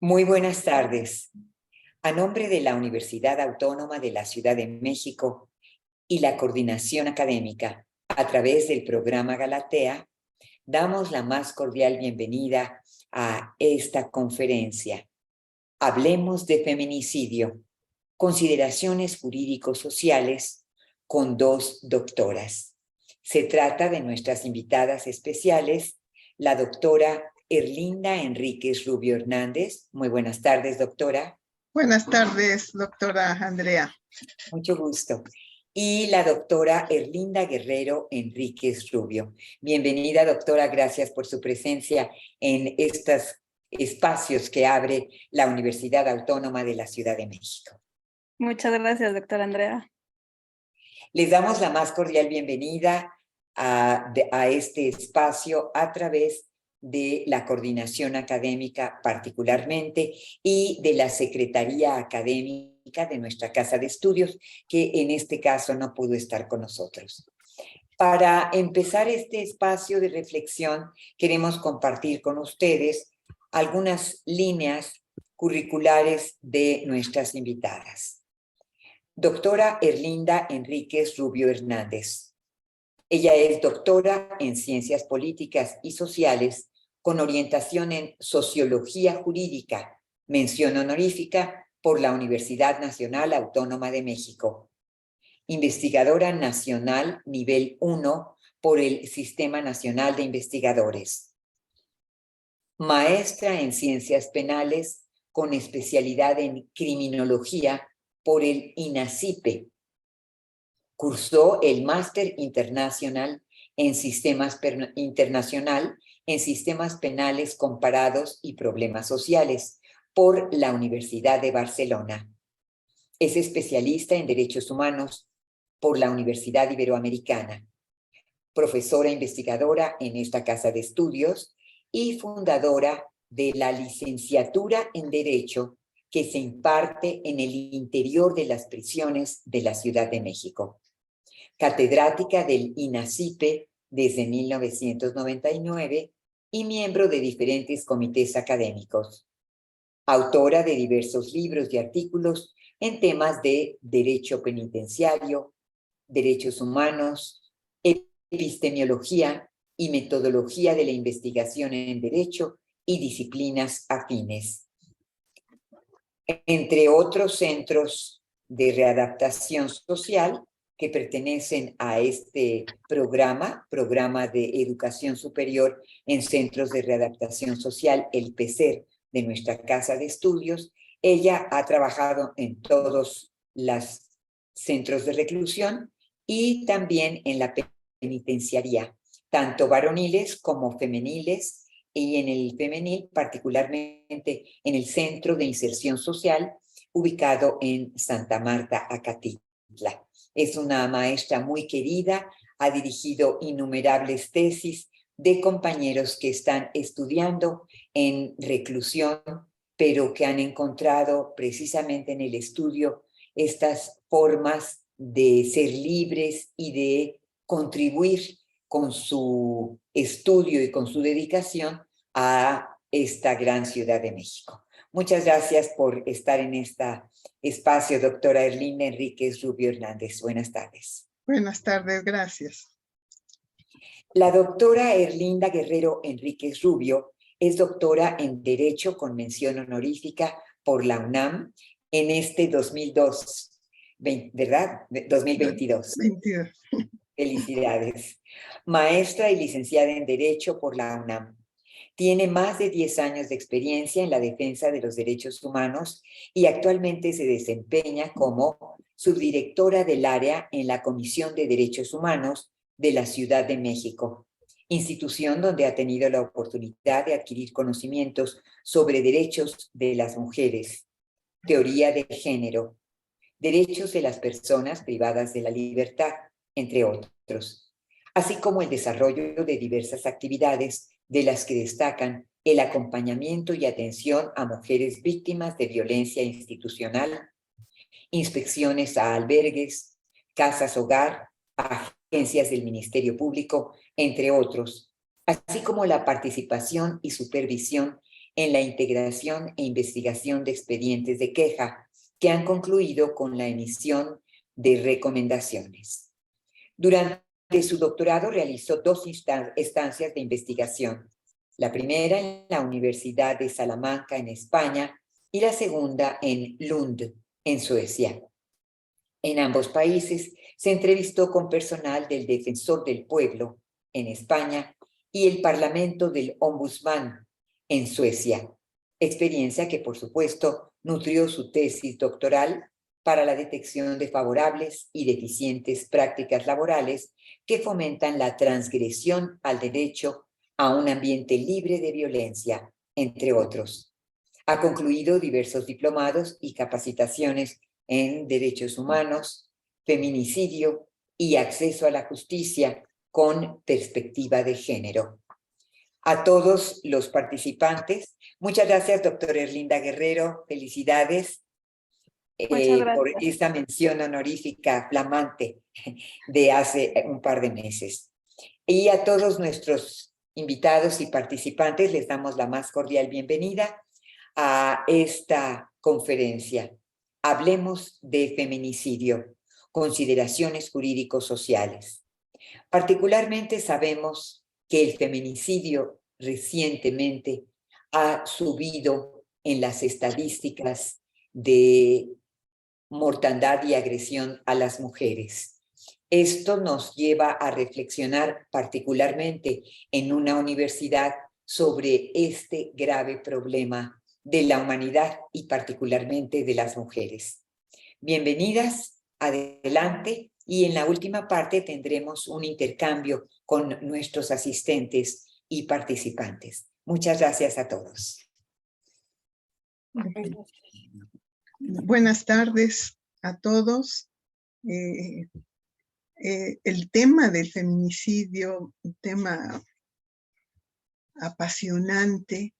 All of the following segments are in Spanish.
Muy buenas tardes. A nombre de la Universidad Autónoma de la Ciudad de México y la Coordinación Académica, a través del programa Galatea, damos la más cordial bienvenida a esta conferencia. Hablemos de feminicidio, consideraciones jurídico-sociales, con dos doctoras. Se trata de nuestras invitadas especiales, la doctora Erlinda Enríquez Rubio Hernández. Muy buenas tardes, doctora. Buenas tardes, doctora Andrea. Mucho gusto. Y la doctora Erlinda Guerrero Enríquez Rubio. Bienvenida, doctora. Gracias por su presencia en estos espacios que abre la Universidad Autónoma de la Ciudad de México. Muchas gracias, doctora Andrea. Les damos la más cordial bienvenida a este espacio a través de la coordinación académica particularmente y de la Secretaría Académica de nuestra Casa de Estudios, que en este caso no pudo estar con nosotros. Para empezar este espacio de reflexión, queremos compartir con ustedes algunas líneas curriculares de nuestras invitadas. Doctora Erlinda Enríquez Rubio Hernández. Ella es doctora en Ciencias Políticas y Sociales con orientación en Sociología Jurídica, mención honorífica por la Universidad Nacional Autónoma de México. Investigadora nacional nivel 1 por el Sistema Nacional de Investigadores. Maestra en Ciencias Penales con especialidad en Criminología por el INACIPE. Cursó el Máster Internacional en Sistemas Penales Comparados y Problemas Sociales por la Universidad de Barcelona. Es especialista en Derechos Humanos por la Universidad Iberoamericana. Profesora investigadora en esta casa de estudios y fundadora de la licenciatura en Derecho que se imparte en el interior de las prisiones de la Ciudad de México. Catedrática del INACIPE desde 1999 y miembro de diferentes comités académicos. Autora de diversos libros y artículos en temas de derecho penitenciario, derechos humanos, epistemología y metodología de la investigación en derecho y disciplinas afines. Entre otros centros de readaptación social que pertenecen a este programa de educación superior en centros de readaptación social, el PECER, de nuestra casa de estudios. Ella ha trabajado en todos los centros de reclusión y también en la penitenciaría, tanto varoniles como femeniles, y en el femenil, particularmente en el Centro de Inserción Social, ubicado en Santa Marta, Acatitla. Es una maestra muy querida, ha dirigido innumerables tesis de compañeros que están estudiando en reclusión, pero que han encontrado precisamente en el estudio estas formas de ser libres y de contribuir con su estudio y con su dedicación a esta gran Ciudad de México. Muchas gracias por estar en este espacio, doctora Erlinda Enríquez Rubio Hernández. Buenas tardes. Buenas tardes, gracias. La doctora Erlinda Guerrero Enríquez Rubio es doctora en Derecho con mención honorífica por la UNAM en este 2002, ¿verdad? 2022. 22. Felicidades. Maestra y licenciada en Derecho por la UNAM. Tiene más de 10 años de experiencia en la defensa de los derechos humanos y actualmente se desempeña como subdirectora del área en la Comisión de Derechos Humanos de la Ciudad de México, institución donde ha tenido la oportunidad de adquirir conocimientos sobre derechos de las mujeres, teoría de género, derechos de las personas privadas de la libertad, entre otros, así como el desarrollo de diversas actividades de las que destacan el acompañamiento y atención a mujeres víctimas de violencia institucional, inspecciones a albergues, casas hogar, agencias del Ministerio Público, entre otros, así como la participación y supervisión en la integración e investigación de expedientes de queja que han concluido con la emisión de recomendaciones. Durante su doctorado realizó 2 estancias de investigación, la primera en la Universidad de Salamanca en España y la segunda en Lund, en Suecia. En ambos países se entrevistó con personal del Defensor del Pueblo en España y el Parlamento del Ombudsman en Suecia, experiencia que por supuesto nutrió su tesis doctoral para la detección de favorables y deficientes prácticas laborales que fomentan la transgresión al derecho a un ambiente libre de violencia, entre otros. Ha concluido diversos diplomados y capacitaciones en derechos humanos, feminicidio y acceso a la justicia con perspectiva de género. A todos los participantes, muchas gracias, doctora Erlinda Guerrero, felicidades por esta mención honorífica flamante de hace un par de meses. Y a todos nuestros invitados y participantes les damos la más cordial bienvenida a esta conferencia. Hablemos de feminicidio, consideraciones jurídicos sociales. Particularmente sabemos que el feminicidio recientemente ha subido en las estadísticas de mortandad y agresión a las mujeres. Esto nos lleva a reflexionar particularmente en una universidad sobre este grave problema de la humanidad y particularmente de las mujeres. Bienvenidas, adelante, y en la última parte tendremos un intercambio con nuestros asistentes y participantes. Muchas gracias a todos. Buenas tardes a todos. El tema del feminicidio, un tema apasionante,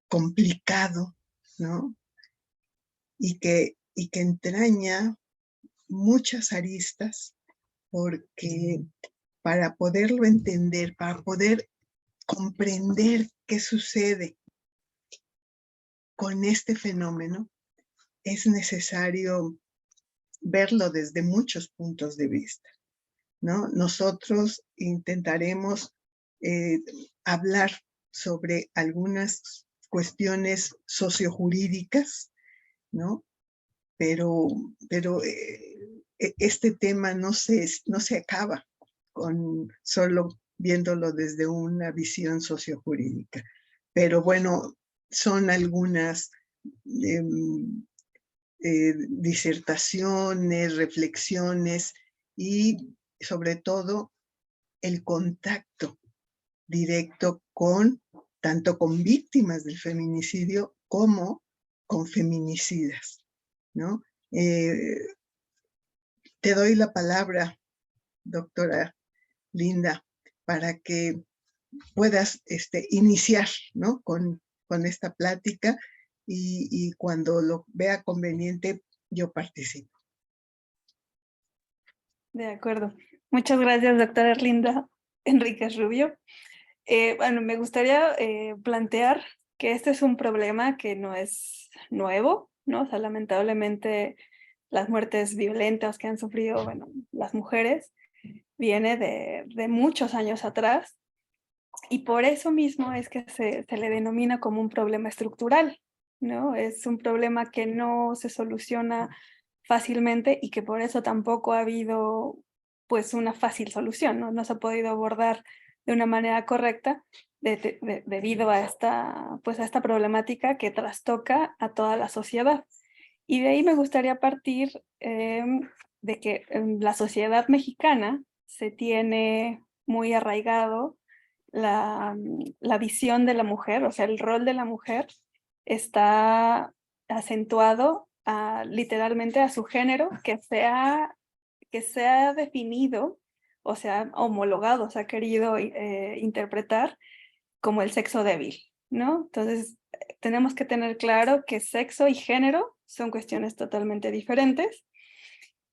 complicado, ¿no? Y que entraña muchas aristas, porque para poderlo entender, para poder comprender qué sucede con este fenómeno, es necesario verlo desde muchos puntos de vista, ¿no? Nosotros intentaremos hablar sobre algunas cuestiones sociojurídicas, ¿no? Pero este tema no se acaba con solo viéndolo desde una visión sociojurídica. Pero bueno, son algunas disertaciones, reflexiones y sobre todo el contacto directo tanto con víctimas del feminicidio como con feminicidas, ¿no? Te doy la palabra, doctora Linda, para que puedas iniciar, ¿no? con esta plática y cuando lo vea conveniente yo participo. De acuerdo. Muchas gracias, doctora Erlinda Enríquez Rubio. Bueno, me gustaría plantear que este es un problema que no es nuevo, ¿no? O sea, lamentablemente las muertes violentas que han sufrido, bueno, las mujeres, viene de muchos años atrás, y por eso mismo es que se le denomina como un problema estructural, ¿no? Es un problema que no se soluciona fácilmente y que por eso tampoco ha habido pues una fácil solución, ¿no? No se ha podido abordar de una manera correcta debido a esta problemática que trastoca a toda la sociedad. Y de ahí me gustaría partir de que en la sociedad mexicana se tiene muy arraigado la visión de la mujer, o sea, el rol de la mujer está acentuado literalmente a su género, que se ha definido, o sea, homologado, se ha querido interpretar como el sexo débil, ¿no? Entonces, tenemos que tener claro que sexo y género son cuestiones totalmente diferentes,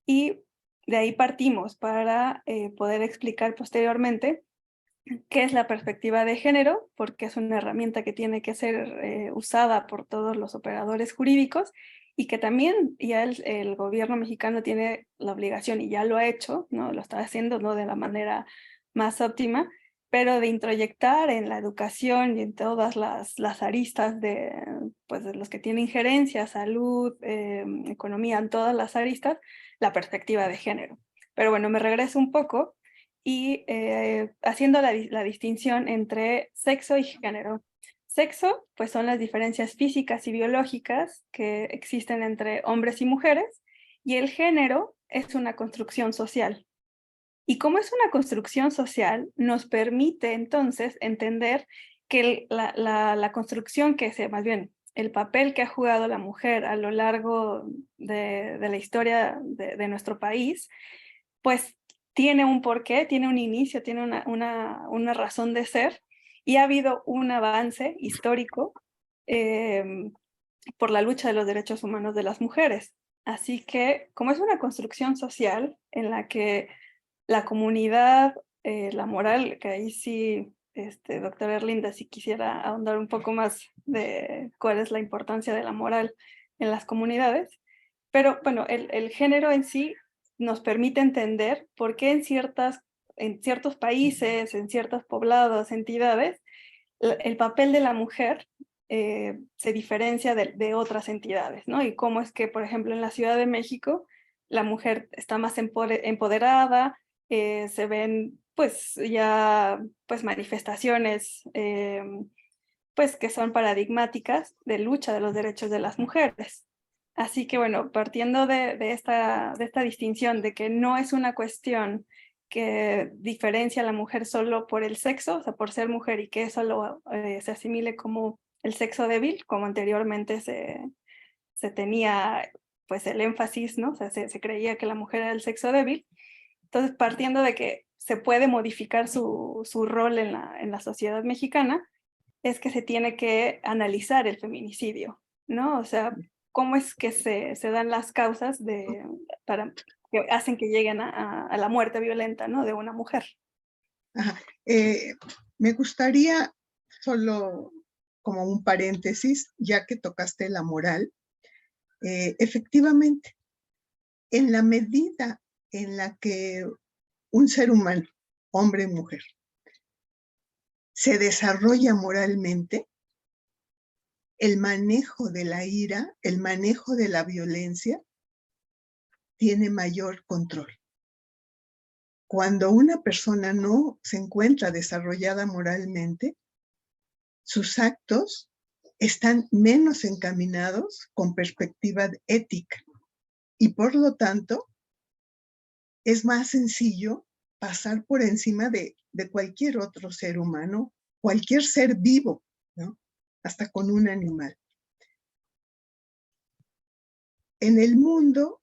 y de ahí partimos para poder explicar posteriormente qué es la perspectiva de género, porque es una herramienta que tiene que ser usada por todos los operadores jurídicos y que también ya el gobierno mexicano tiene la obligación, y ya lo ha hecho, ¿no? Lo está haciendo, no de la manera más óptima, pero de introyectar en la educación y en todas las aristas pues, de los que tienen injerencia, salud, economía, en todas las aristas, la perspectiva de género. Pero bueno, me regreso un poco y haciendo la distinción entre sexo y género. Sexo, pues son las diferencias físicas y biológicas que existen entre hombres y mujeres, y el género es una construcción social. Y como es una construcción social, nos permite entonces entender que la construcción más bien, el papel que ha jugado la mujer a lo largo de la historia de nuestro país, pues tiene un porqué, tiene un inicio, tiene una razón de ser, y ha habido un avance histórico por la lucha de los derechos humanos de las mujeres. Así que, como es una construcción social en la que la comunidad, la moral, que ahí sí, doctora Erlinda, si quisiera ahondar un poco más de cuál es la importancia de la moral en las comunidades, pero bueno, el género en sí nos permite entender por qué en ciertos países, en ciertos poblados, entidades, el papel de la mujer se diferencia de otras entidades, ¿no? Y cómo es que, por ejemplo, en la Ciudad de México, la mujer está más empoderada, se ven pues ya pues manifestaciones pues que son paradigmáticas de lucha de los derechos de las mujeres. Así que bueno, partiendo de esta distinción de que no es una cuestión que diferencia a la mujer solo por el sexo, o sea, por ser mujer, y que eso se asimile como el sexo débil, como anteriormente se tenía pues el énfasis, ¿no? O sea, se creía que la mujer era el sexo débil. Entonces, partiendo de que se puede modificar su rol en la sociedad mexicana, es que se tiene que analizar el feminicidio, ¿no? O sea, cómo es que se dan las causas que hacen que lleguen a la muerte violenta, ¿no? De una mujer. Ajá. Me gustaría solo como un paréntesis, ya que tocaste la moral, efectivamente, en la medida en la que un ser humano, hombre y mujer, se desarrolla moralmente, el manejo de la ira, el manejo de la violencia, tiene mayor control. Cuando una persona no se encuentra desarrollada moralmente, sus actos están menos encaminados con perspectiva ética y por lo tanto es más sencillo pasar por encima de cualquier otro ser humano, cualquier ser vivo, ¿no? Hasta con un animal. En el mundo,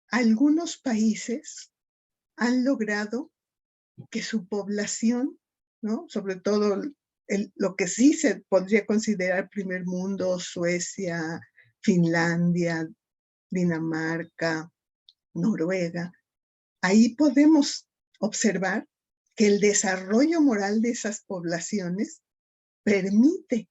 algunos países han logrado que su población, ¿no? Sobre todo lo que sí se podría considerar primer mundo, Suecia, Finlandia, Dinamarca, Noruega, ahí podemos observar que el desarrollo moral de esas poblaciones permite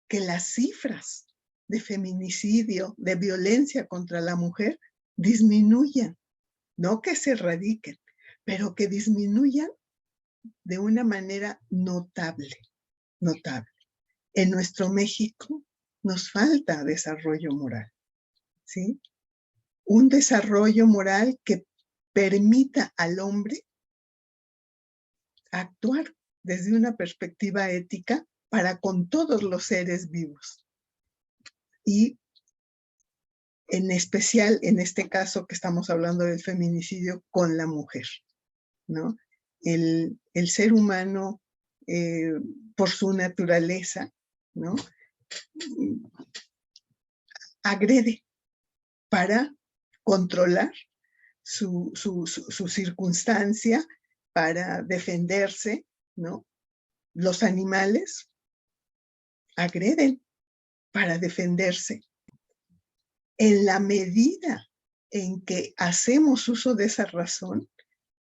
que las cifras de feminicidio, de violencia contra la mujer, disminuyan, no que se erradiquen, pero que disminuyan de una manera notable. En nuestro México nos falta desarrollo moral, ¿sí? Un desarrollo moral que permita al hombre actuar desde una perspectiva ética para con todos los seres vivos. Y en especial, en este caso que estamos hablando del feminicidio, con la mujer, ¿no? El ser humano, por su naturaleza, ¿no? Agrede para controlar su circunstancia, para defenderse, ¿no? Los animales agreden para defenderse. En la medida en que hacemos uso de esa razón,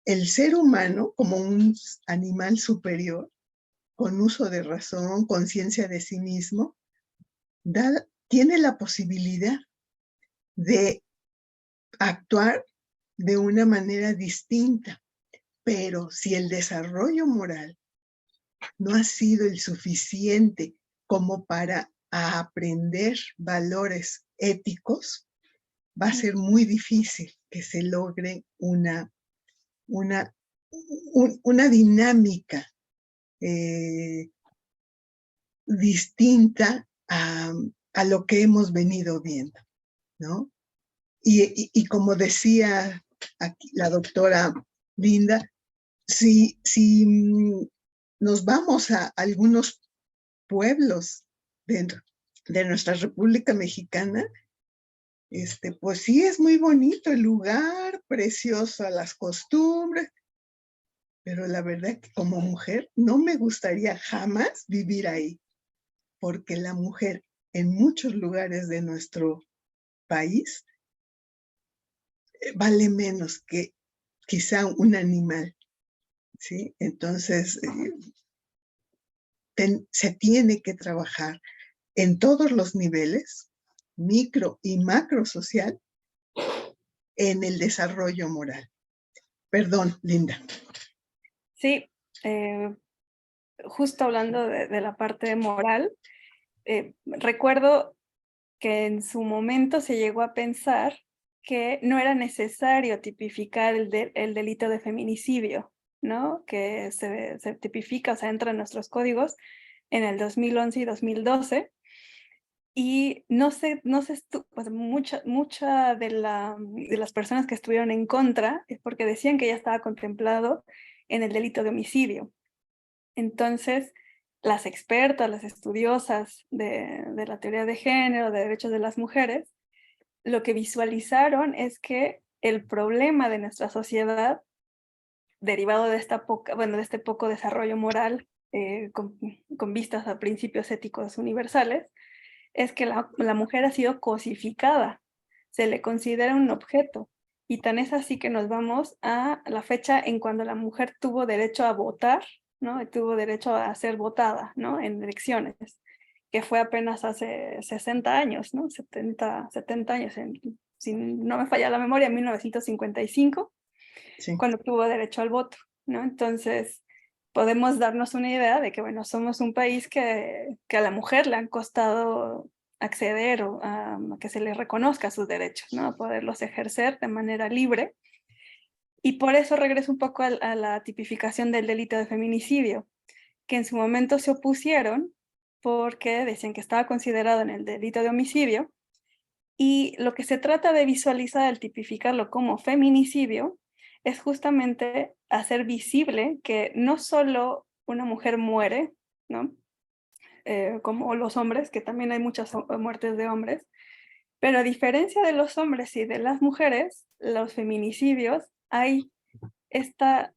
el ser humano como un animal superior, con uso de razón, conciencia de sí mismo, tiene la posibilidad de actuar de una manera distinta. Pero si el desarrollo moral no ha sido el suficiente como para aprender valores éticos, va a ser muy difícil que se logre una dinámica distinta a lo que hemos venido viendo, ¿no? Y como decía aquí la doctora Linda, si nos vamos a algunos pueblos dentro de nuestra República Mexicana, pues sí es muy bonito el lugar, precioso las costumbres, pero la verdad que como mujer no me gustaría jamás vivir ahí, porque la mujer en muchos lugares de nuestro país vale menos que quizá un animal, ¿sí? Entonces, se tiene que trabajar en todos los niveles, micro y macro social, en el desarrollo moral. Perdón, Linda. Sí, justo hablando de la parte moral, recuerdo que en su momento se llegó a pensar que no era necesario tipificar el delito de feminicidio, ¿no? Que se tipifica, o sea, entra en nuestros códigos en el 2011 y 2012. Y no sé, pues mucha de las personas que estuvieron en contra es porque decían que ya estaba contemplado en el delito de homicidio. Entonces, las expertas, las estudiosas de la teoría de género, de derechos de las mujeres, lo que visualizaron es que el problema de nuestra sociedad, derivado de de este poco desarrollo moral, con vistas a principios éticos universales, es que la mujer ha sido cosificada, se le considera un objeto. Y tan es así que nos vamos a la fecha en cuando la mujer tuvo derecho a votar, ¿no? Y tuvo derecho a ser votada, ¿no? En elecciones, que fue apenas hace 60 años, ¿no? 70 años, si no me falla la memoria, en 1955, Sí. cuando tuvo derecho al voto, ¿no? Entonces, podemos darnos una idea de que, bueno, somos un país que a la mujer le han costado acceder o a que se le reconozca sus derechos, ¿no? A poderlos ejercer de manera libre. Y por eso regreso un poco a la tipificación del delito de feminicidio, que en su momento se opusieron porque decían que estaba considerado en el delito de homicidio, y lo que se trata de visualizar al tipificarlo como feminicidio es justamente hacer visible que no solo una mujer muere, ¿no? Como los hombres, que también hay muchas muertes de hombres, pero a diferencia de los hombres y de las mujeres, los feminicidios, hay esta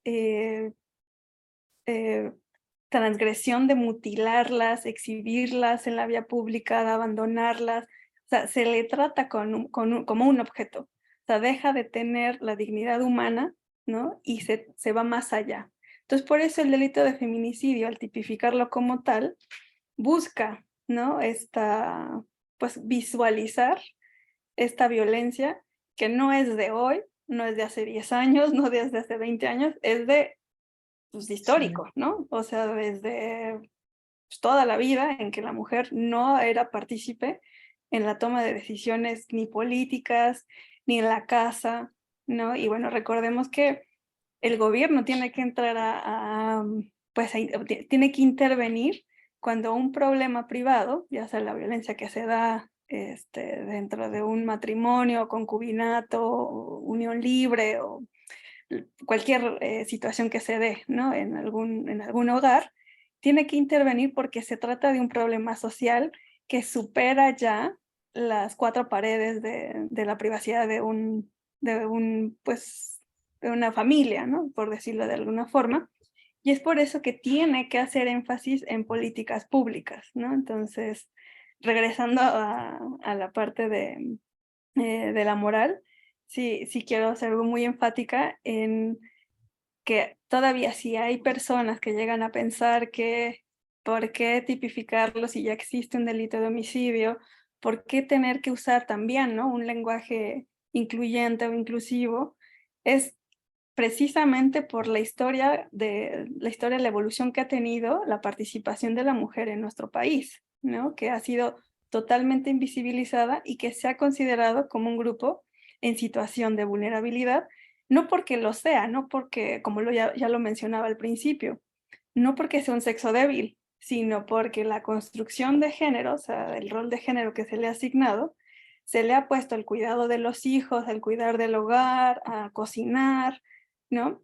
transgresión de mutilarlas, exhibirlas en la vía pública, de abandonarlas. O sea, se le trata como un objeto. O sea, deja de tener la dignidad humana, ¿no? Y se va más allá. Entonces, por eso el delito de feminicidio, al tipificarlo como tal, busca, ¿no? Pues visualizar esta violencia que no es de hoy, no es de hace 10 años, no desde hace 20 años, es de pues, histórico, ¿no? O sea, desde pues, toda la vida en que la mujer no era partícipe en la toma de decisiones ni políticas, ni en la casa, ¿no? Y bueno, recordemos que el gobierno tiene que entrar tiene que intervenir cuando un problema privado, ya sea la violencia que se da dentro de un matrimonio, concubinato, unión libre o cualquier situación que se dé, ¿no? en algún hogar, tiene que intervenir porque se trata de un problema social que supera ya las 4 paredes de la privacidad pues, de una familia, ¿no? Por decirlo de alguna forma. Y es por eso que tiene que hacer énfasis en políticas públicas, ¿no? Entonces, regresando a la parte de la moral, sí quiero hacer algo muy enfática en que todavía sí hay personas que llegan a pensar que ¿por qué tipificarlo si ya existe un delito de homicidio? ¿Por qué tener que usar también, ¿no?, un lenguaje incluyente o inclusivo? Es precisamente por la historia, la evolución que ha tenido la participación de la mujer en nuestro país, ¿no?, que ha sido totalmente invisibilizada y que se ha considerado como un grupo en situación de vulnerabilidad, no porque lo sea, no porque, como ya lo mencionaba al principio, no porque sea un sexo débil, sino porque la construcción de género, o sea, el rol de género que se le ha asignado, se le ha puesto el cuidado de los hijos, el cuidar del hogar, a cocinar, ¿no?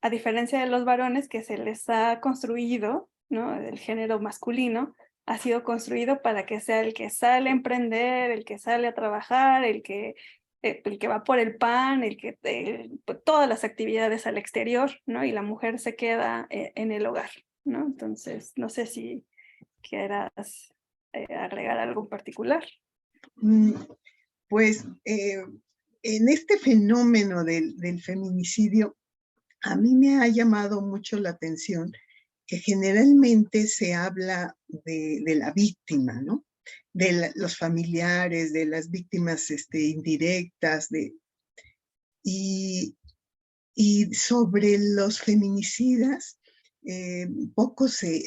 A diferencia de los varones que se les ha construido, ¿no?, el género masculino ha sido construido para que sea el que sale a emprender, el que sale a trabajar, el que va por el pan, pues, todas las actividades al exterior, ¿no? Y la mujer se queda en el hogar, ¿no? Entonces, no sé si quieras agregar algo en particular. Pues en este fenómeno del feminicidio, a mí me ha llamado mucho la atención que generalmente se habla de la víctima, ¿no? De los familiares, de las víctimas indirectas, y sobre los feminicidas, poco se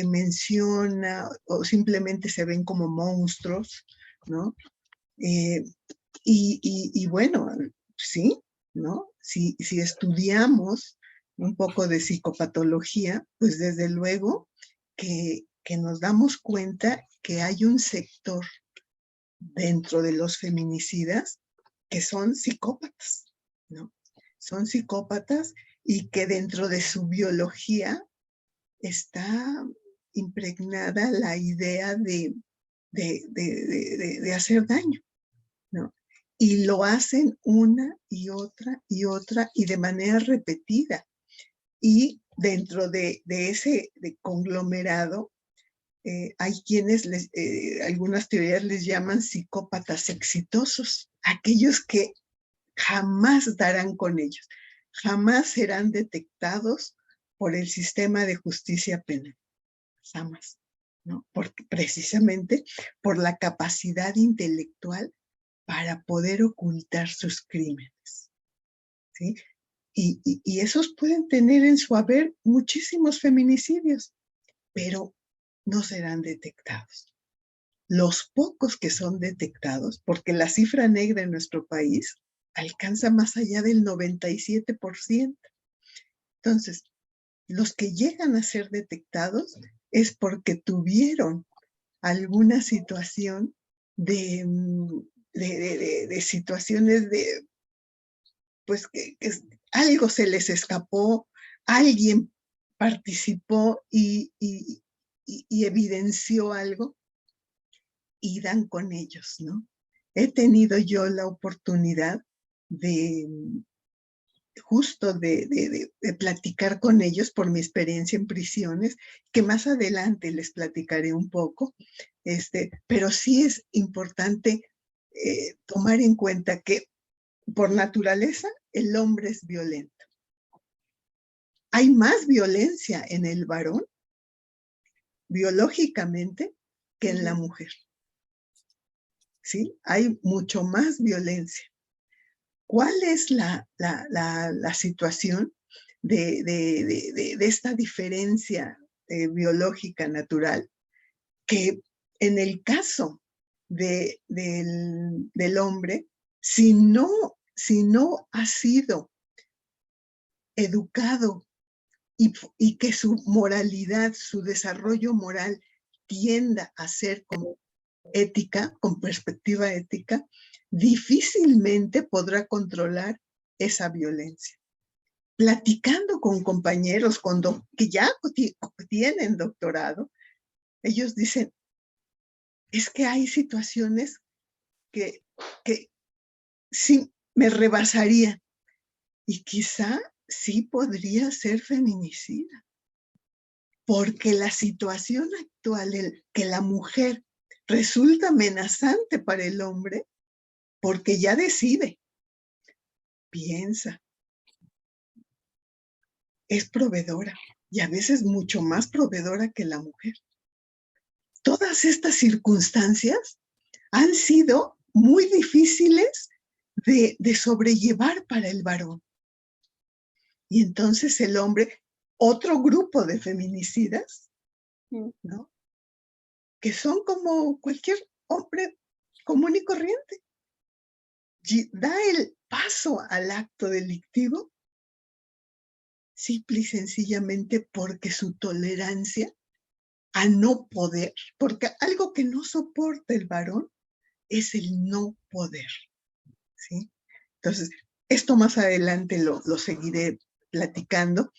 menciona o simplemente se ven como monstruos, ¿no? Y bueno, sí, ¿no? Si estudiamos un poco de psicopatología, pues desde luego que nos damos cuenta que hay un sector dentro de los feminicidas que son psicópatas, ¿no? Son psicópatas y que dentro de su biología está impregnada la idea de hacer daño, ¿no? Y lo hacen una y otra y de manera repetida. Y dentro de ese conglomerado, hay quienes, algunas teorías les llaman psicópatas exitosos, aquellos que jamás darán con ellos, jamás serán detectados por el sistema de justicia penal, jamás, ¿no? Porque precisamente por la capacidad intelectual para poder ocultar sus crímenes, ¿sí? Y esos pueden tener en su haber muchísimos feminicidios, pero no serán detectados. Los pocos que son detectados, porque la cifra negra en nuestro país alcanza más allá del 97%. Entonces, los que llegan a ser detectados es porque tuvieron alguna situación de situaciones de, pues que algo se les escapó, alguien participó y evidenció algo y dan con ellos, ¿no? He tenido yo la oportunidad de justo de platicar con ellos por mi experiencia en prisiones, que más adelante les platicaré un poco, pero sí es importante tomar en cuenta que por naturaleza el hombre es violento. Hay más violencia en el varón, biológicamente, que en la mujer. ¿Sí? Hay mucho más violencia. ¿Cuál es la situación de esta diferencia biológica natural? Que en el caso del hombre, si no ha sido educado y que su moralidad, su desarrollo moral tienda a ser como ética, con perspectiva ética, difícilmente podrá controlar esa violencia. Platicando con compañeros que ya tienen doctorado, ellos dicen, es que hay situaciones que sí me rebasarían y quizá sí podría ser feminicida, porque la situación actual en que la mujer resulta amenazante para el hombre, porque ya decide, piensa, es proveedora y a veces mucho más proveedora que la mujer. Todas estas circunstancias han sido muy difíciles de sobrellevar para el varón. Y entonces el hombre, otro grupo de feminicidas, ¿no? Que son como cualquier hombre común y corriente, da el paso al acto delictivo simple y sencillamente porque su tolerancia a no poder, porque algo que no soporta el varón es el no poder, ¿sí? Entonces, esto más adelante lo seguiré platicando.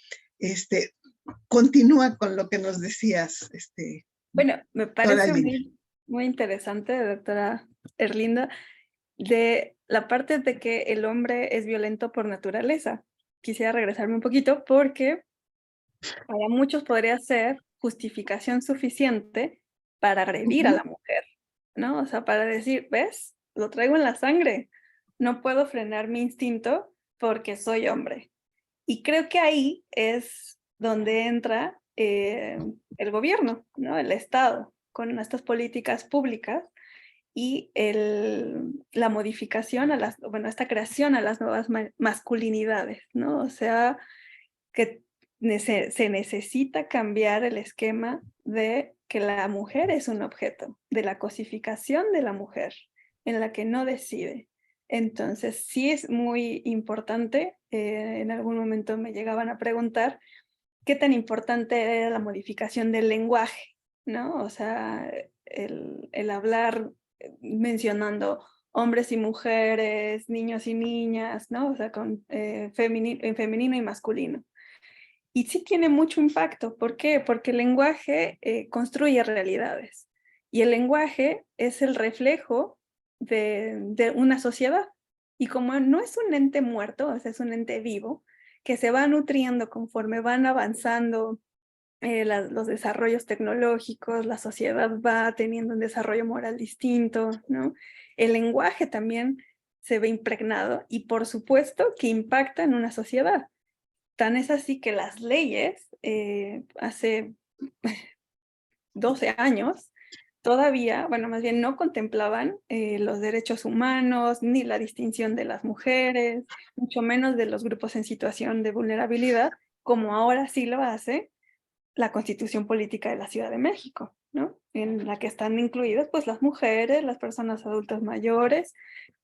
Continúa con lo que nos decías. Bueno, me parece Linda. muy interesante, doctora Erlinda, de la parte de que el hombre es violento por naturaleza. Quisiera regresarme un poquito porque para muchos podría ser justificación suficiente para agredir a la mujer, ¿no? O sea, para decir, ¿ves? Lo traigo en la sangre. No puedo frenar mi instinto porque soy hombre. Y creo que ahí es donde entra el gobierno, ¿no? El Estado, con estas políticas públicas y la modificación esta creación a las nuevas masculinidades, ¿no? O sea, que se necesita cambiar el esquema de que la mujer es un objeto, de la cosificación de la mujer, en la que no decide. Entonces, sí es muy importante, en algún momento me llegaban a preguntar qué tan importante era la modificación del lenguaje, ¿no? O sea, el hablar mencionando hombres y mujeres, niños y niñas, ¿no? O sea, en femenino y masculino. Y sí tiene mucho impacto. ¿Por qué? Porque el lenguaje construye realidades. Y el lenguaje es el reflejo de una sociedad. Y como no es un ente muerto, o sea, es un ente vivo, que se va nutriendo conforme van avanzando los desarrollos tecnológicos, la sociedad va teniendo un desarrollo moral distinto, ¿no? El lenguaje también se ve impregnado y por supuesto que impacta en una sociedad. Tan es así que las leyes, hace 12 años, todavía, bueno, más bien no contemplaban los derechos humanos, ni la distinción de las mujeres, mucho menos de los grupos en situación de vulnerabilidad, como ahora sí lo hace la Constitución Política de la Ciudad de México, ¿no? En la que están incluidas pues las mujeres, las personas adultas mayores,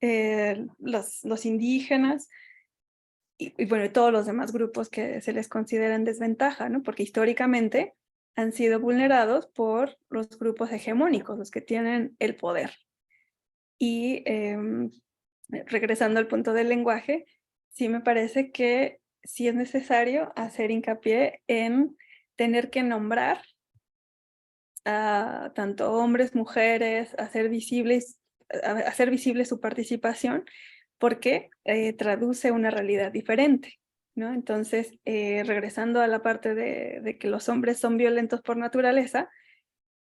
los indígenas, y bueno, todos los demás grupos que se les considera en desventaja, ¿no? Porque históricamente han sido vulnerados por los grupos hegemónicos, los que tienen el poder. Y regresando al punto del lenguaje, sí me parece que sí es necesario hacer hincapié en tener que nombrar a tanto hombres, mujeres, hacer visible su participación, porque traduce una realidad diferente, ¿no? Entonces, regresando a la parte de que los hombres son violentos por naturaleza,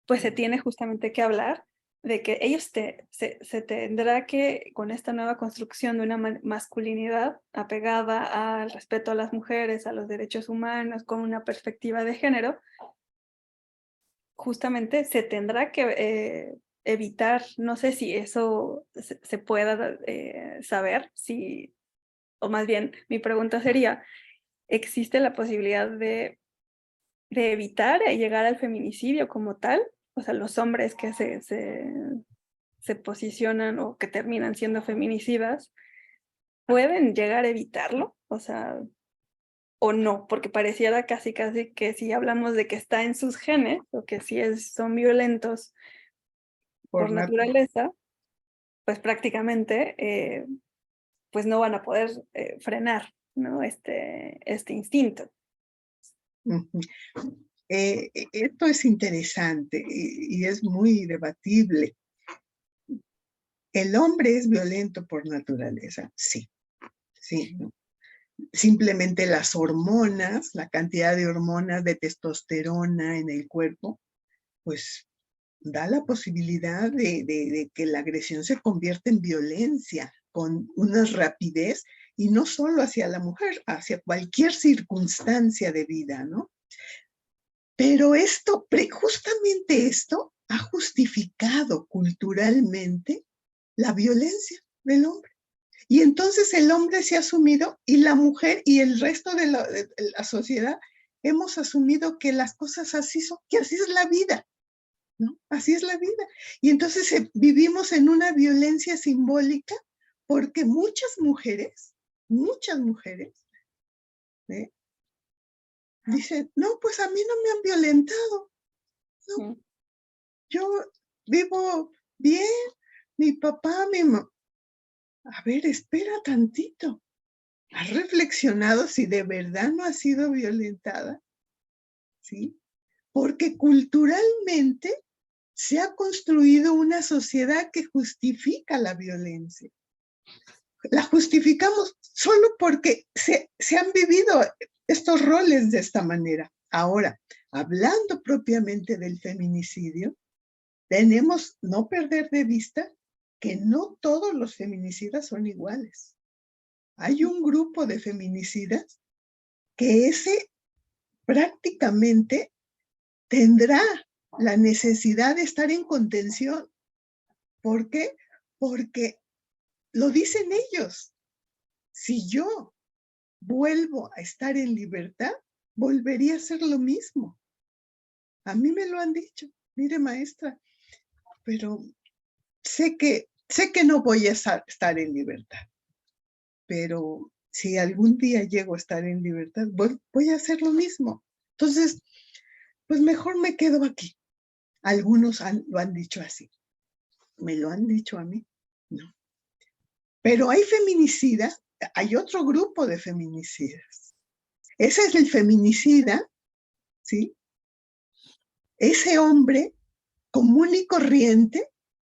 pues se tiene justamente que hablar de que ellos se tendrá que, con esta nueva construcción de una masculinidad apegada al respeto a las mujeres, a los derechos humanos, con una perspectiva de género, justamente se tendrá que evitar, no sé si eso se pueda saber, o más bien mi pregunta sería, ¿existe la posibilidad de evitar llegar al feminicidio como tal? O sea, los hombres que se posicionan o que terminan siendo feminicidas, ¿pueden llegar a evitarlo? O sea, o no, porque pareciera casi que si hablamos de que está en sus genes, o que si son violentos por naturaleza, pues prácticamente pues no van a poder frenar, ¿no? este instinto. Esto es interesante y es muy debatible. ¿El hombre es violento por naturaleza? Sí, sí. Simplemente las hormonas, la cantidad de hormonas de testosterona en el cuerpo, pues da la posibilidad de que la agresión se convierta en violencia con una rapidez y no solo hacia la mujer, hacia cualquier circunstancia de vida, ¿no? Pero justamente esto ha justificado culturalmente la violencia del hombre. Y entonces el hombre se ha asumido y la mujer y el resto de la sociedad hemos asumido que las cosas así son, que así es la vida, ¿no? Así es la vida. Y entonces vivimos en una violencia simbólica porque muchas mujeres, ¿eh? Dicen, no, pues a mí no me han violentado, no, yo vivo bien, mi papá, mi mamá. A ver, espera tantito. ¿Has reflexionado si de verdad no ha sido violentada? ¿Sí? Porque culturalmente se ha construido una sociedad que justifica la violencia. La justificamos solo porque se han vivido estos roles de esta manera. Ahora, hablando propiamente del feminicidio, tenemos no perder de vista que no todos los feminicidas son iguales. Hay un grupo de feminicidas que ese prácticamente tendrá la necesidad de estar en contención. ¿Por qué? Porque lo dicen ellos. Si yo vuelvo a estar en libertad, volvería a hacer lo mismo. A mí me lo han dicho. Mire, maestra, pero sé que no voy a estar en libertad. Pero si algún día llego a estar en libertad, voy a hacer lo mismo. Entonces, pues mejor me quedo aquí. Algunos lo han dicho así. ¿Me lo han dicho a mí? No. Pero hay feminicidas, hay otro grupo de feminicidas. Ese es el feminicida, ¿sí? Ese hombre común y corriente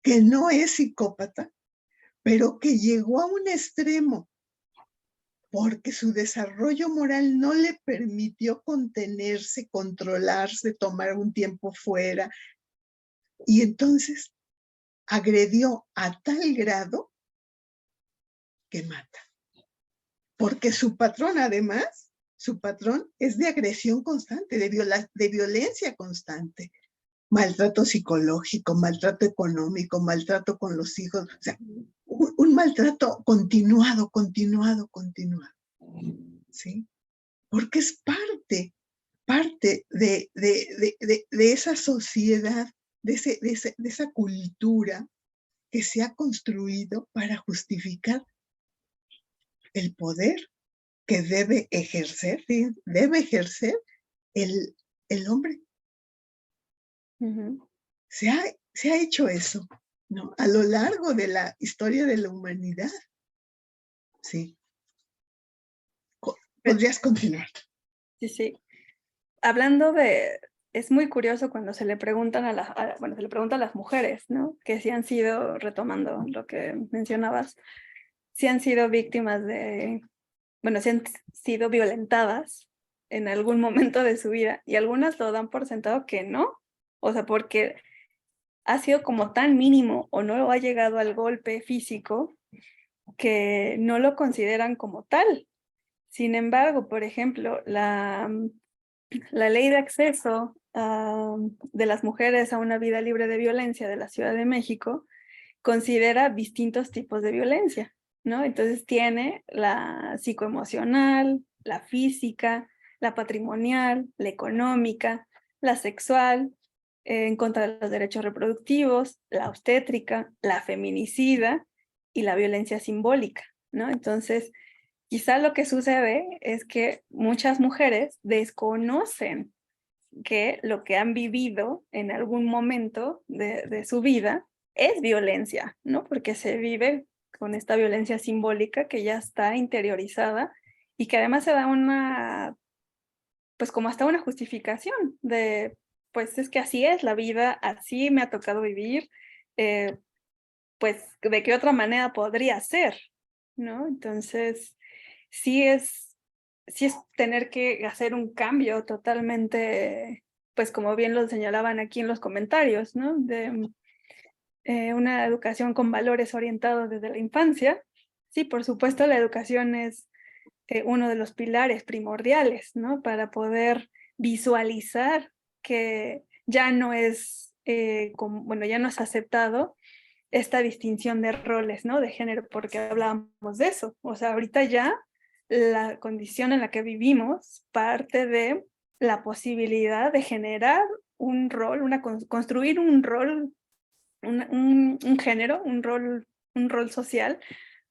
que no es psicópata, pero que llegó a un extremo porque su desarrollo moral no le permitió contenerse, controlarse, tomar un tiempo fuera. Y entonces agredió a tal grado que mata. Porque su patrón, además, su patrón es de agresión constante, de violencia constante. Maltrato psicológico, maltrato económico, maltrato con los hijos. O sea, un maltrato continuado. ¿Sí? Porque es parte de esa sociedad, de esa cultura que se ha construido para justificar el poder que debe ejercer el hombre. Se ha hecho eso, ¿no? A lo largo de la historia de la humanidad. Sí. ¿Podrías continuar? Sí. Hablando es muy curioso cuando se le preguntan se le pregunta a las mujeres, ¿no? Que si han sido, retomando lo que mencionabas, si han sido víctimas si han sido violentadas en algún momento de su vida, y algunas lo dan por sentado que no, o sea, porque ha sido como tan mínimo o no ha llegado al golpe físico que no lo consideran como tal. Sin embargo, por ejemplo, la ley de acceso de las mujeres a una vida libre de violencia de la Ciudad de México considera distintos tipos de violencia, ¿no? Entonces tiene la psicoemocional, la física, la patrimonial, la económica, la sexual, en contra de los derechos reproductivos, la obstétrica, la feminicida y la violencia simbólica, ¿no? Entonces, quizá lo que sucede es que muchas mujeres desconocen que lo que han vivido en algún momento de su vida es violencia, ¿no? Porque se vive con esta violencia simbólica que ya está interiorizada y que además se da pues como hasta una justificación pues es que así es la vida, así me ha tocado vivir, pues de qué otra manera podría ser, ¿no? Entonces, sí es tener que hacer un cambio totalmente, pues como bien lo señalaban aquí en los comentarios, ¿no? De una educación con valores orientados desde la infancia, Sí, por supuesto, la educación es uno de los pilares primordiales, ¿no? Para poder visualizar que ya no es, bueno, ya no es aceptado esta distinción de roles, ¿no? De género, porque hablábamos de eso. O sea, ahorita ya la condición en la que vivimos parte de la posibilidad de generar un rol, construir un rol, un género, un rol social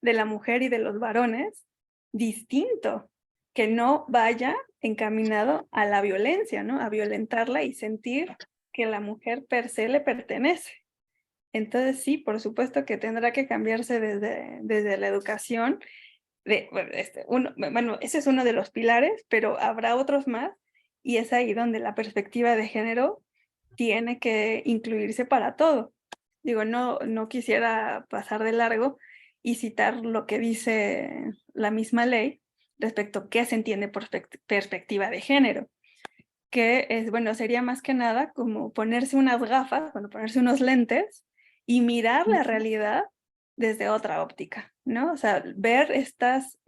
de la mujer y de los varones distinto, que no vaya encaminado a la violencia, ¿no? A violentarla y sentir que la mujer per se le pertenece. Entonces sí, por supuesto que tendrá que cambiarse desde la educación. Bueno, ese es uno de los pilares, pero habrá otros más y es ahí donde la perspectiva de género tiene que incluirse para todo. Digo, no quisiera pasar de largo y citar lo que dice la misma ley respecto a qué se entiende por perspectiva de género, que es, bueno, sería más que nada como ponerse unas gafas, bueno, ponerse unos lentes y mirar la realidad desde otra óptica, ¿no? O sea, ver estas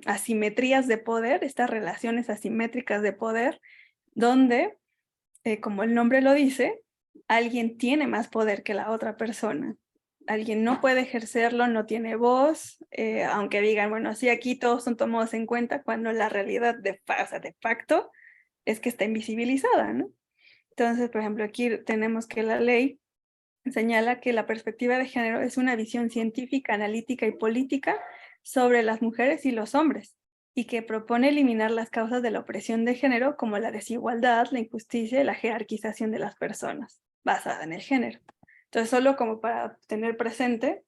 asimetrías de poder, estas relaciones asimétricas de poder, donde, como el nombre lo dice, alguien tiene más poder que la otra persona. Alguien no puede ejercerlo, no tiene voz, aunque digan, bueno, sí, aquí todos son tomados en cuenta, cuando la realidad de facto es que está invisibilizada, ¿no? Entonces, por ejemplo, aquí tenemos que la ley señala que la perspectiva de género es una visión científica, analítica y política sobre las mujeres y los hombres, y que propone eliminar las causas de la opresión de género como la desigualdad, la injusticia y la jerarquización de las personas, basada en el género. Entonces, solo como para tener presente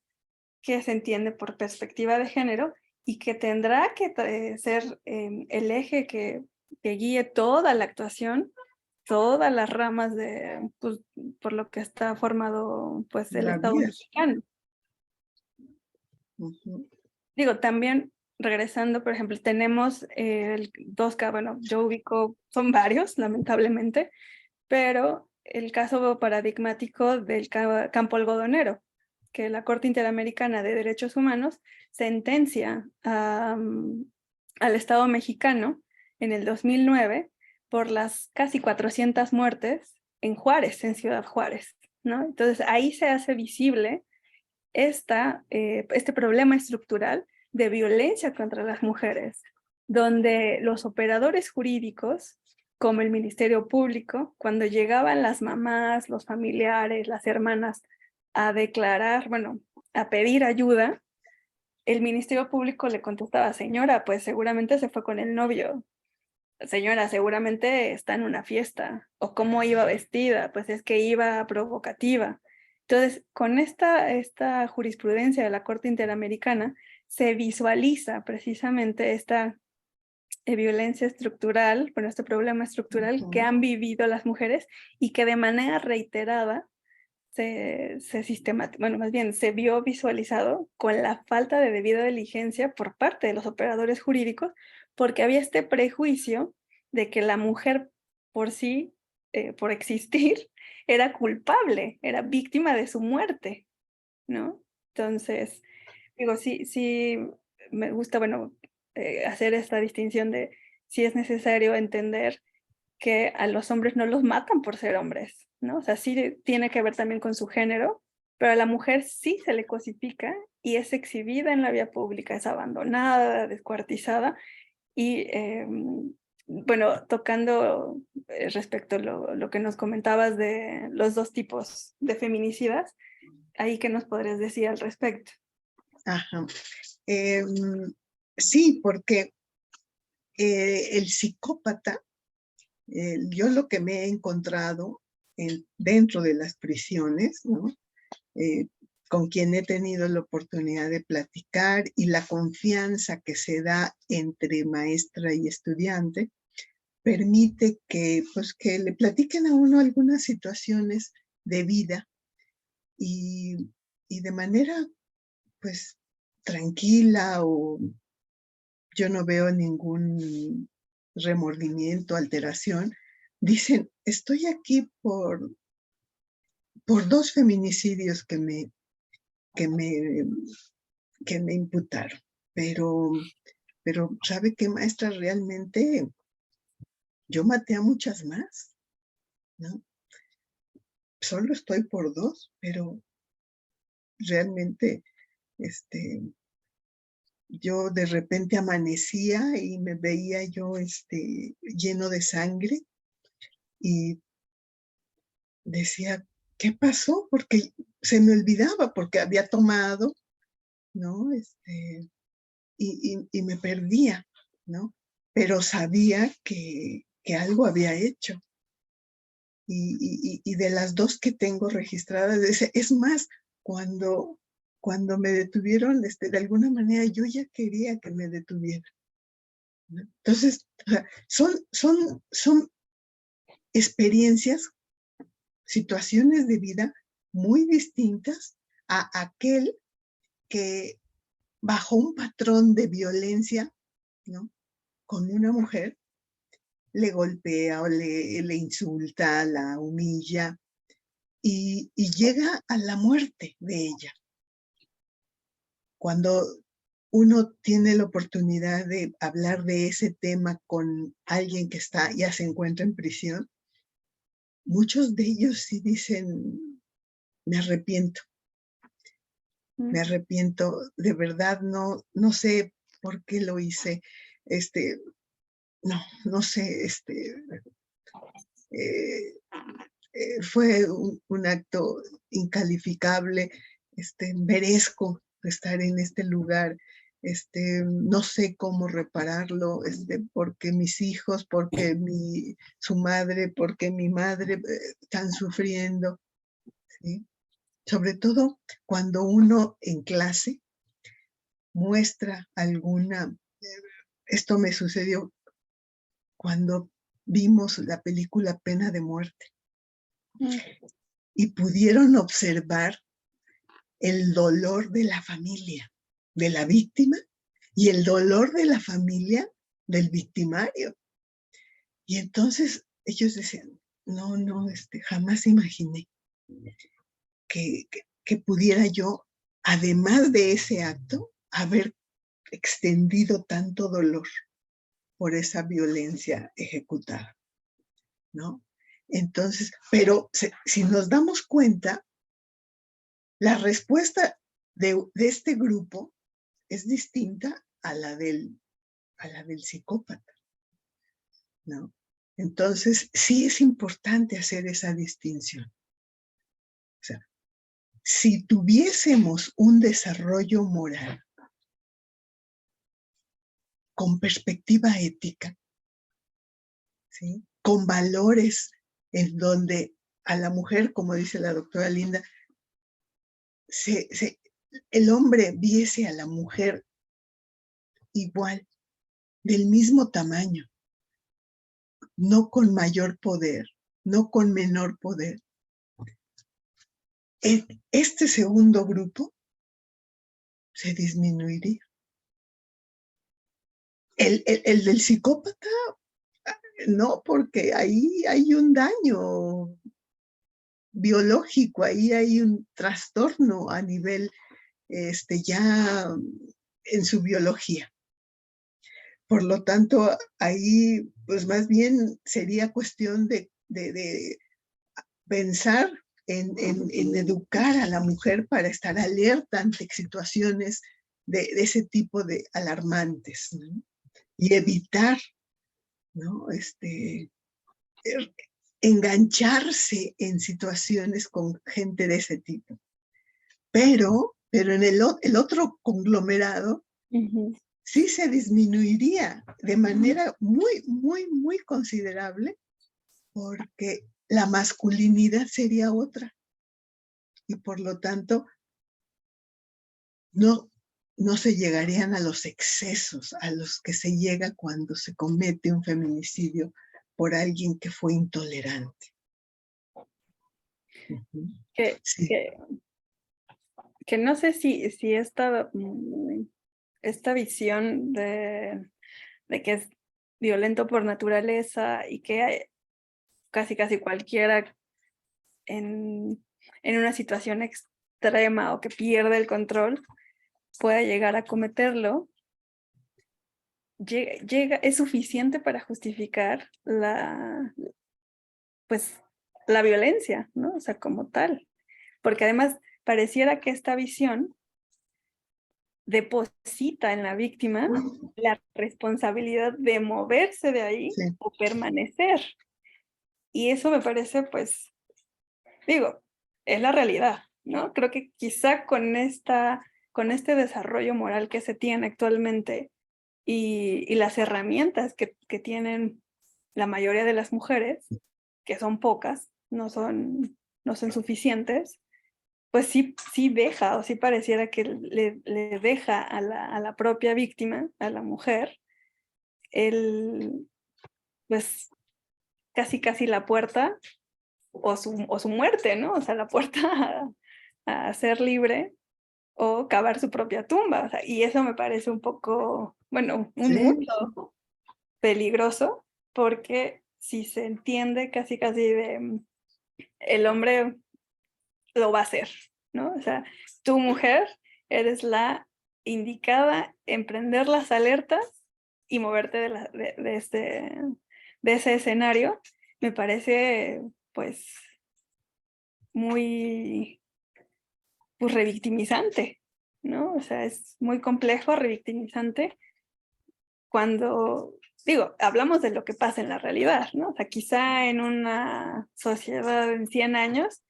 qué se entiende por perspectiva de género y que tendrá que ser el eje que guíe toda la actuación, todas las ramas de, pues, por lo que está formado pues el La Estado vida. mexicano. Ujú. Digo, también regresando, por ejemplo, tenemos dos casos, bueno, yo ubico, son varios, lamentablemente, pero el caso paradigmático del campo algodonero, que la Corte Interamericana de Derechos Humanos sentencia al Estado mexicano en el 2009 por las casi 400 muertes en Juárez, en Ciudad Juárez, ¿no? Entonces ahí se hace visible este problema estructural de violencia contra las mujeres, donde los operadores jurídicos, como el Ministerio Público, cuando llegaban las mamás, los familiares, las hermanas a declarar, bueno, a pedir ayuda, el Ministerio Público le contestaba, señora, pues seguramente se fue con el novio, señora, seguramente está en una fiesta, o cómo iba vestida, pues es que iba provocativa. Entonces, con esta jurisprudencia de la Corte Interamericana, se visualiza precisamente esta violencia estructural, bueno, este problema estructural que han vivido las mujeres y que de manera reiterada bueno, más bien se vio visualizado con la falta de debida diligencia por parte de los operadores jurídicos, porque había este prejuicio de que la mujer por sí, por existir, era culpable, era víctima de su muerte, ¿no? Entonces, digo, sí me gusta, bueno, hacer esta distinción de si es necesario entender que a los hombres no los matan por ser hombres, ¿no? O sea, sí tiene que ver también con su género, pero a la mujer sí se le cosifica y es exhibida en la vía pública, es abandonada, descuartizada y, bueno, tocando respecto a lo que nos comentabas de los dos tipos de feminicidas, ahí qué nos podrías decir al respecto. Ajá. Sí, porque el psicópata, yo lo que me he encontrado dentro de las prisiones, ¿no? Con quien he tenido la oportunidad de platicar y la confianza que se da entre maestra y estudiante, permite que, pues, que le platiquen a uno algunas situaciones de vida y de manera, pues, tranquila, o yo no veo ningún remordimiento, alteración. Dicen, estoy aquí por 2 feminicidios que me que me imputaron. Pero ¿sabe qué, maestra? Realmente yo maté a muchas más, ¿no? Solo estoy por 2, pero realmente yo de repente amanecía y me veía yo lleno de sangre y decía, ¿qué pasó? Porque se me olvidaba, porque había tomado, ¿no? Y me perdía, ¿no? Pero sabía que algo había hecho. Y de las 2 que tengo registradas, es más, cuando me detuvieron, de alguna manera yo ya quería que me detuvieran, ¿no? Entonces, son experiencias, situaciones de vida muy distintas a aquel que bajo un patrón de violencia, ¿no? Con una mujer, le golpea o le insulta, la humilla y llega a la muerte de ella. Cuando uno tiene la oportunidad de hablar de ese tema con alguien que ya se encuentra en prisión, muchos de ellos sí dicen, me arrepiento, de verdad no sé por qué lo hice, no sé, fue un acto incalificable, merezco estar en este lugar, no sé cómo repararlo, porque mis hijos, porque su madre, porque mi madre están sufriendo, ¿sí? Sobre todo cuando uno en clase muestra alguna, esto me sucedió cuando vimos la película Pena de Muerte y pudieron observar el dolor de la familia, de la víctima, y el dolor de la familia del victimario. Y entonces ellos decían, no, jamás imaginé que pudiera yo, además de ese acto, haber extendido tanto dolor por esa violencia ejecutada, ¿no? Entonces, pero si nos damos cuenta, la respuesta de este grupo es distinta a la del psicópata, ¿no? Entonces, sí es importante hacer esa distinción. O sea, si tuviésemos un desarrollo moral con perspectiva ética, ¿sí? Con valores en donde a la mujer, como dice la doctora Linda, el hombre viese a la mujer igual, del mismo tamaño, no con mayor poder, no con menor poder. Este segundo grupo se disminuiría. El del psicópata, no, porque ahí hay un daño biológico, ahí hay un trastorno a nivel ya en su biología. Por lo tanto, ahí pues más bien sería cuestión de pensar en educar a la mujer para estar alerta ante situaciones de ese tipo de alarmantes, ¿no? Y evitar, ¿no? Engancharse en situaciones con gente de ese tipo. Pero en el otro conglomerado, sí se disminuiría de manera muy, muy, muy considerable, porque la masculinidad sería otra. Y por lo tanto, no se llegarían a los excesos a los que se llega cuando se comete un feminicidio por alguien que fue intolerante. Sí. Que no sé si esta visión de que es violento por naturaleza y que casi cualquiera en una situación extrema o que pierde el control, pueda llegar a cometerlo, es suficiente para justificar pues, la violencia, ¿no? O sea, como tal. Porque además pareciera que esta visión deposita en la víctima la responsabilidad de moverse de ahí Sí. o permanecer. Y eso me parece, pues, digo, es la realidad, ¿no? Creo que quizá con este desarrollo moral que se tiene actualmente y las herramientas que tienen la mayoría de las mujeres, que son pocas, no son suficientes, pues sí deja, o sí pareciera que le deja a la propia víctima, a la mujer, pues casi la puerta o su muerte, ¿no? O sea, la puerta a ser libre o cavar su propia tumba. O sea, y eso me parece un poco, bueno, un Sí, mucho peligroso, porque si se entiende casi de el hombre lo va a hacer, ¿no? O sea, tu mujer eres la indicada en prender las alertas y moverte de ese escenario. Me parece, pues, muy, pues, revictimizante, ¿no? O sea, es muy complejo, revictimizante, cuando, digo, hablamos de lo que pasa en la realidad, ¿no? O sea, quizá en una sociedad en 100 años,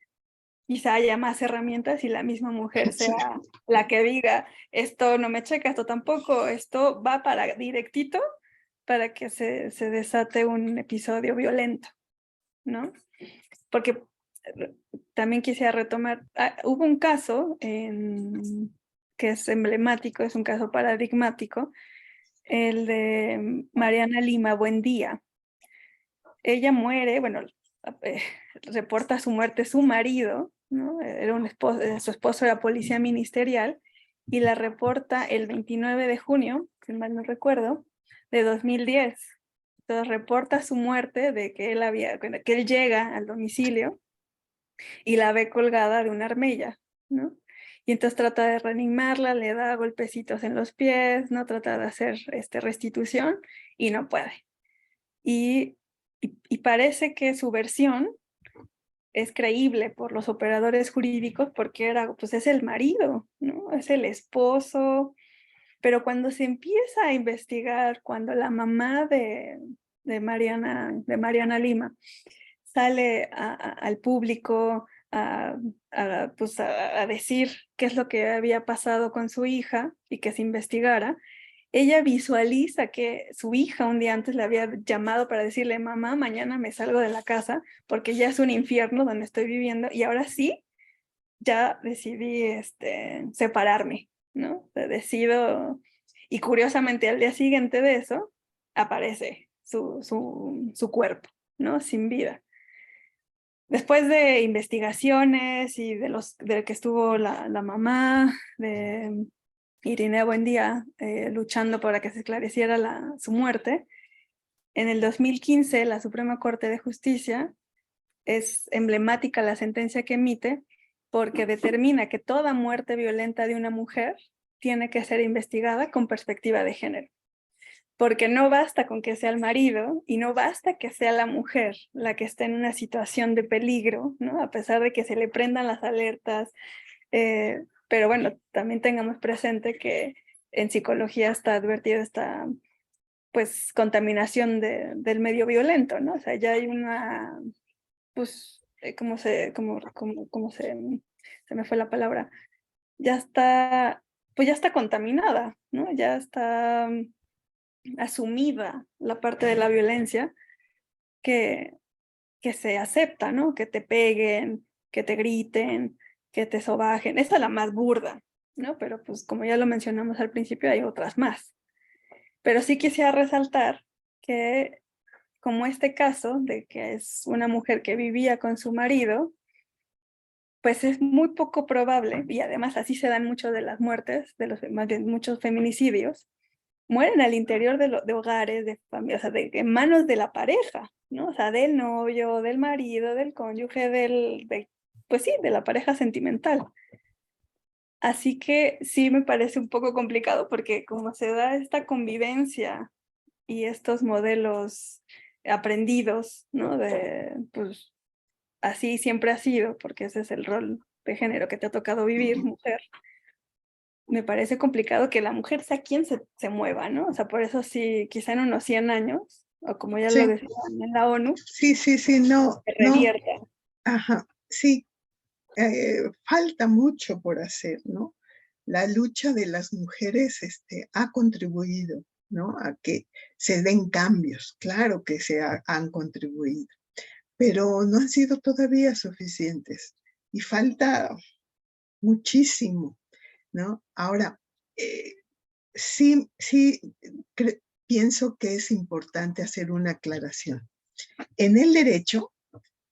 quizá haya más herramientas y la misma mujer sea la que diga, esto no me checa, esto tampoco, esto va para directito para que se desate un episodio violento, ¿no? Porque también quisiera retomar, hubo un caso que es emblemático, es un caso paradigmático, el de Mariana Lima Buendía. Ella muere, bueno, reporta su muerte su marido, ¿no? Era su esposo era policía ministerial, y la reporta el 29 de junio, si mal no recuerdo, de 2010. Entonces reporta su muerte, de que él llega al domicilio y la ve colgada de una armilla, ¿no? Y entonces trata de reanimarla, le da golpecitos en los pies, ¿no? Trata de hacer restitución y no puede. Y parece que su versión es creíble por los operadores jurídicos porque pues es el marido, ¿no? Es el esposo. Pero cuando se empieza a investigar, cuando la mamá de Mariana Lima sale al público pues a decir qué es lo que había pasado con su hija y que se investigara, ella visualiza que su hija un día antes le había llamado para decirle, mamá, mañana me salgo de la casa porque ya es un infierno donde estoy viviendo y ahora sí, ya decidí separarme, ¿no? Decido, y curiosamente al día siguiente de eso aparece su cuerpo, ¿no? Sin vida. Después de investigaciones y de que estuvo la mamá de Irinea Buendía luchando para que se esclareciera su muerte, en el 2015 la Suprema Corte de Justicia, es emblemática la sentencia que emite porque determina que toda muerte violenta de una mujer tiene que ser investigada con perspectiva de género. Porque no basta con que sea el marido y no basta que sea la mujer la que esté en una situación de peligro, ¿no? A pesar de que se le prendan las alertas. Pero bueno, también tengamos presente que en psicología está advertida esta, pues, contaminación del medio violento, ¿no? O sea, ya hay una, pues, se me fue la palabra, pues ya está contaminada, ¿no? Ya está asumida la parte de la violencia que, que se acepta, ¿no? Que te peguen, que te griten, que te sobajen. Esa es la más burda, ¿no? Pero pues como ya lo mencionamos al principio, hay otras más. Pero sí quisiera resaltar que como este caso de que es una mujer que vivía con su marido, pues es muy poco probable, y además así se dan muchas de las muertes, más bien muchos feminicidios, mueren al interior de hogares, de familias, o sea, en manos de la pareja, ¿no? O sea, del novio, del marido, del cónyuge, pues sí, de la pareja sentimental. Así que sí me parece un poco complicado porque como se da esta convivencia y estos modelos aprendidos, ¿no? De, pues, así siempre ha sido, porque ese es el rol de género que te ha tocado vivir, mujer. Me parece complicado que la mujer sea quien se mueva, ¿no? O sea, por eso sí, quizá en unos 100 años, o como ya lo Sí, decían en la ONU, sí, no, se no, revierta. ajá, sí, falta mucho por hacer, ¿no? La lucha de las mujeres ha contribuido, ¿no? A que se den cambios, claro que han contribuido, pero no han sido todavía suficientes y falta muchísimo, ¿no? Ahora, sí, pienso que es importante hacer una aclaración. En el derecho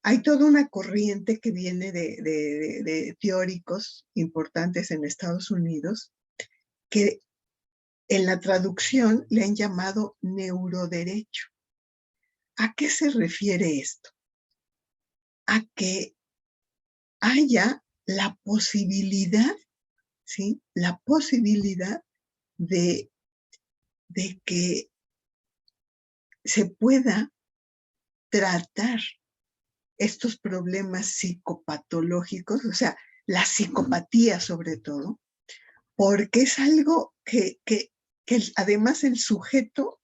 hay toda una corriente que viene de teóricos importantes en Estados Unidos que en la traducción le han llamado neuroderecho. ¿A qué se refiere esto? A que haya la posibilidad, ¿sí? La posibilidad de que se pueda tratar estos problemas psicopatológicos, o sea, la psicopatía sobre todo, porque es algo que además el sujeto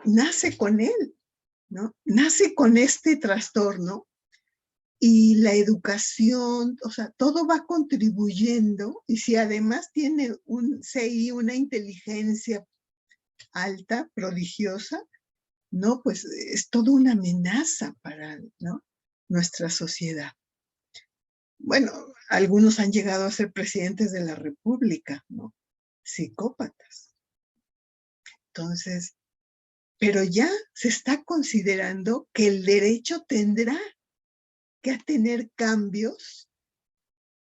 nace con él, ¿no? Nace con este trastorno y la educación, o sea, todo va contribuyendo y si además tiene un CI, una inteligencia alta, prodigiosa, no, pues es toda una amenaza para, ¿no?, nuestra sociedad. Bueno, algunos han llegado a ser presidentes de la República, ¿no? Psicópatas. Entonces, pero ya se está considerando que el derecho tendrá que tener cambios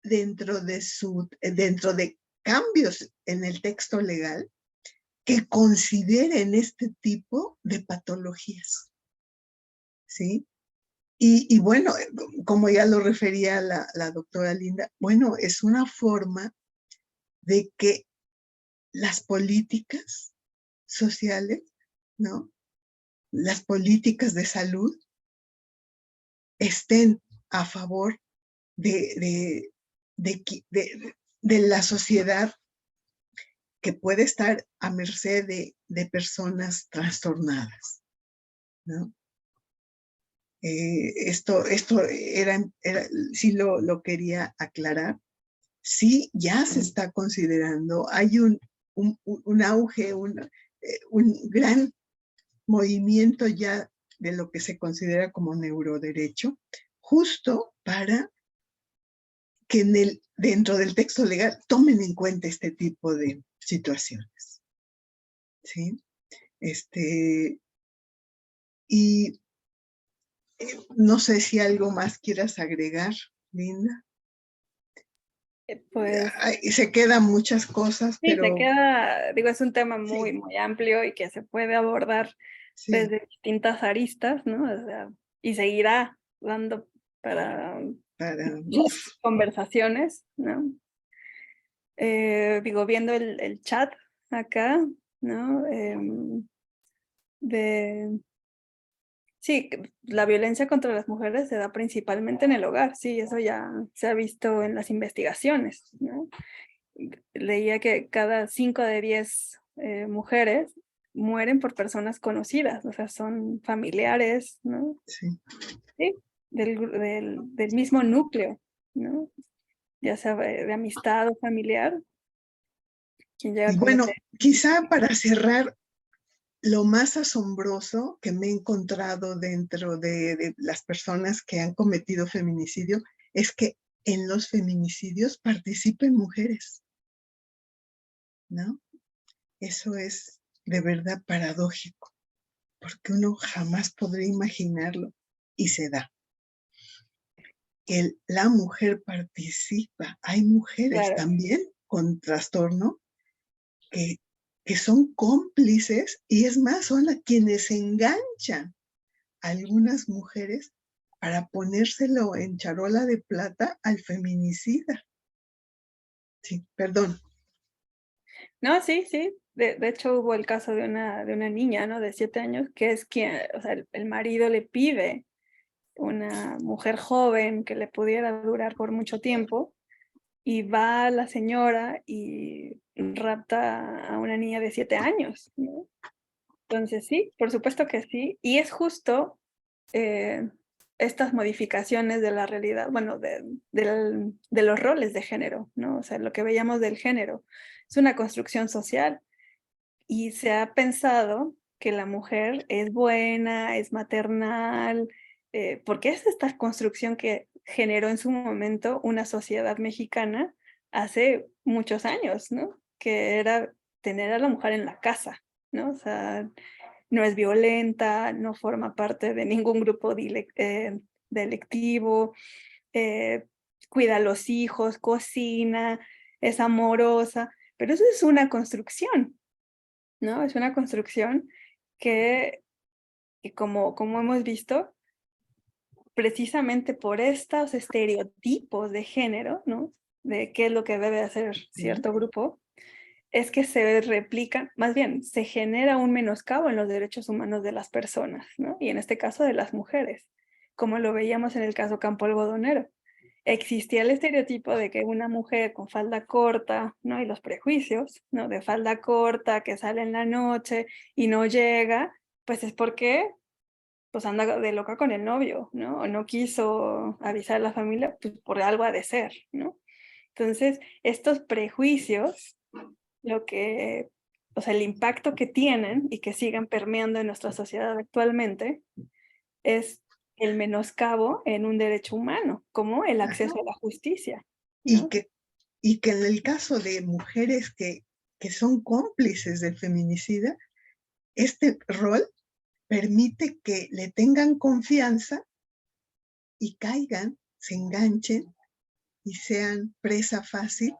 dentro de cambios en el texto legal que consideren este tipo de patologías, ¿sí? Y bueno, como ya lo refería la doctora Linda, bueno, es una forma de que las políticas sociales, ¿no?, las políticas de salud estén a favor de, de, de la sociedad que puede estar a merced de personas trastornadas, ¿no? Esto sí lo quería aclarar. Sí, ya se está considerando, hay un auge, un gran movimiento ya de lo que se considera como neuroderecho, justo para que dentro del texto legal tomen en cuenta este tipo de situaciones, ¿sí? Y no sé si algo más quieras agregar, Linda. Pues Se quedan muchas cosas, sí, te pero queda, digo, es un tema muy, sí, muy amplio y que se puede abordar sí, desde distintas aristas, ¿no? O sea, y seguirá dando para para, muchas conversaciones, ¿no? Digo, viendo el chat acá, ¿no? De, sí, la violencia contra las mujeres se da principalmente en el hogar, sí, eso ya se ha visto en las investigaciones, ¿no? Leía que cada 5 de 10 mujeres mueren por personas conocidas, o sea, son familiares, ¿no? sí. Sí, del mismo núcleo, ¿no? Ya sea de amistad o familiar, quien llega a Y cometer. bueno, quizá para cerrar, lo más asombroso que me he encontrado dentro de las personas que han cometido feminicidio es que en los feminicidios participen mujeres, ¿no? Eso es de verdad paradójico, porque uno jamás podría imaginarlo y se da. Que la mujer participa. Hay mujeres Claro, también con trastorno que, que son cómplices y es más, son quienes enganchan a algunas mujeres para ponérselo en charola de plata al feminicida. Sí, perdón. No, sí, sí. De hecho, hubo el caso de una niña, ¿no? De 7 años, que es quien, o sea, el marido le pide una mujer joven que le pudiera durar por mucho tiempo, y va la señora y rapta a una niña de 7 años, ¿no? Entonces sí, por supuesto que sí. Y es justo eh, estas modificaciones de la realidad, bueno, de los roles de género, ¿no? O sea, lo que veíamos del género es una construcción social y se ha pensado que la mujer es buena, es maternal, porque es esta construcción que generó en su momento una sociedad mexicana hace muchos años, ¿no? Que era tener a la mujer en la casa, ¿no? O sea, no es violenta, no forma parte de ningún grupo delictivo, eh, cuida a los hijos, cocina, es amorosa, pero eso es una construcción, ¿no? Es una construcción que, como hemos visto, precisamente por estos estereotipos de género, ¿no? De qué es lo que debe hacer cierto grupo, es que se replican, más bien, se genera un menoscabo en los derechos humanos de las personas, ¿no? Y en este caso de las mujeres, como lo veíamos en el caso Campo Algodonero. Existía el estereotipo de que una mujer con falda corta, ¿no? Y los prejuicios, ¿no? De falda corta, que sale en la noche y no llega, pues es porque pues anda de loca con el novio, ¿no? O no quiso avisar a la familia, pues por algo ha de ser, ¿no? Entonces, estos prejuicios, lo que, o sea, el impacto que tienen y que sigan permeando en nuestra sociedad actualmente es el menoscabo en un derecho humano, como el acceso a la justicia, Y ¿no? que, y que en el caso de mujeres que son cómplices del feminicida, este rol permite que le tengan confianza y caigan, se enganchen y sean presa fácil